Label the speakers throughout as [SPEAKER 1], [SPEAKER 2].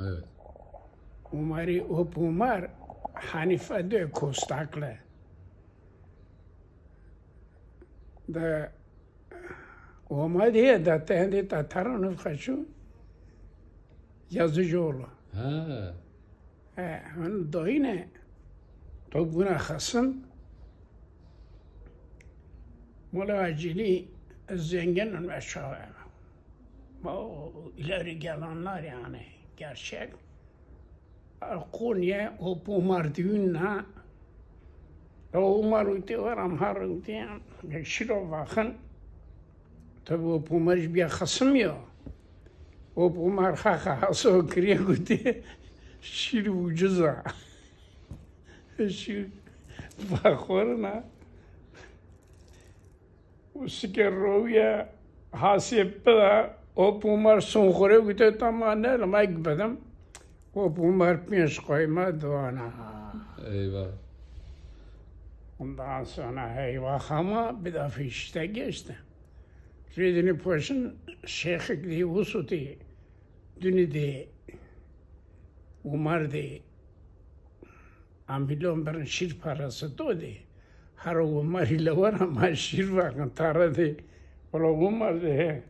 [SPEAKER 1] Evet.
[SPEAKER 2] Umari Umar Hanife de kostaklı. Da Umar diye da tendi Tatar'ın kaçu yazıcı oğlu.
[SPEAKER 1] Ha.
[SPEAKER 2] Onun dayı ne? Togbuna hasın. Mola acili zengin ve aşağı. Bu ileri gelenler yani gerçek. Konya o Umar düğünle o Umar uti var amhar uti şiro bakın. Tabi o Umar bir hasım ya. O Umar haka haso kriye uti şir ucuza. Şir bakırına. उसके रोया हास्य पदा o Umar son kore uti tamam ne lamayk bedem. O Umar piyanş koyma duana.
[SPEAKER 1] Eyvah.
[SPEAKER 2] Ondan sonra eyvah ama bir defa işte geçti. Redini poşun şeyhik diye usuti. Dünü de Umar de ambilon berin şir parası do de. Her Umar ile var ama şir vakın tara de. Ola Umar de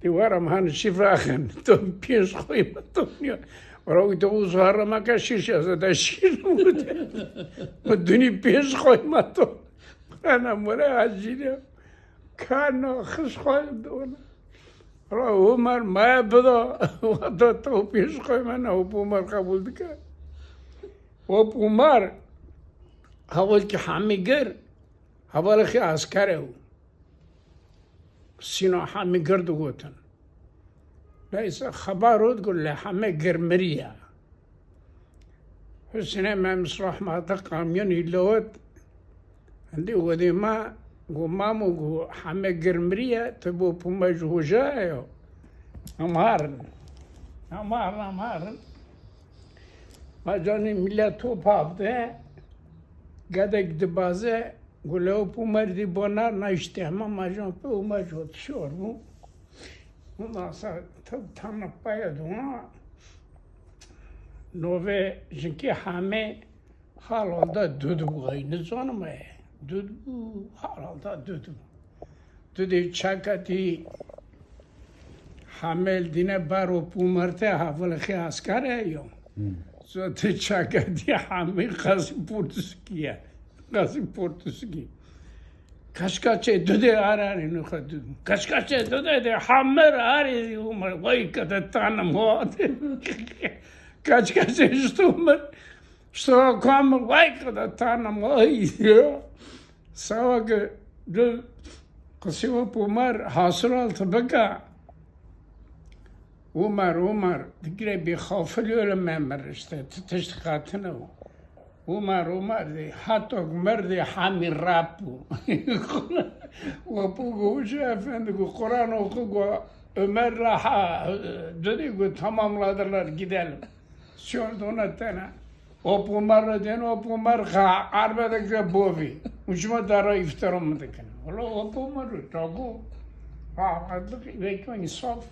[SPEAKER 2] var ama şir vakın. Tom piyanş koyma donuyor. Orada da uzarama kaşırşası da şir mi de? O dünü piyanş koymadı. Bana buraya acile. Kana kız koydu ona. Orada Umar maya bada. O da o piyanş koymana. O Umar kabul dike. O Umar haval ki hamiger. Haval ki askere o. Sino hamiger do gotan. Neyse haber oldu ki lehame germeriye. Hüsnü Mems rahmete kamyon illot. Andi odima gumamu gu hame germeriye tabu puma juhayo. Amarın. Macani millet topabdı. Gadek de bazı gulau pumar di bonar na işte ama macan pe umar jotşor mu. Ondan sonra tanıp bayadığına nove çünkü hame halda düdü aynı zanım düdü halda düdü çakati hamel dine baro pumarte havalı askere yo zaten çakati hame Gazi Portuski Kaşkaçe döde ararı nukadı. Kaşkaçe döde de hammer ararı umar. Vay kadar tanım o. Kaşkaçe işte umar. İşte kam vay kadar tanım o. Sava ki kısıva umar hasır altı baka. Umar dikre bir khafili ölüm işte teştikatına o. Umar de hatok merdi hamir rapu. Wapu efendi Kur'an oku Ömer raha dedi tamamladılar gidelim. Şöyle ona tane. Umar den Umar ha arbedeki bovi. Uçma dara iftarım mı dikin. Ola Umar tabu. Ha adlık ve koni saf.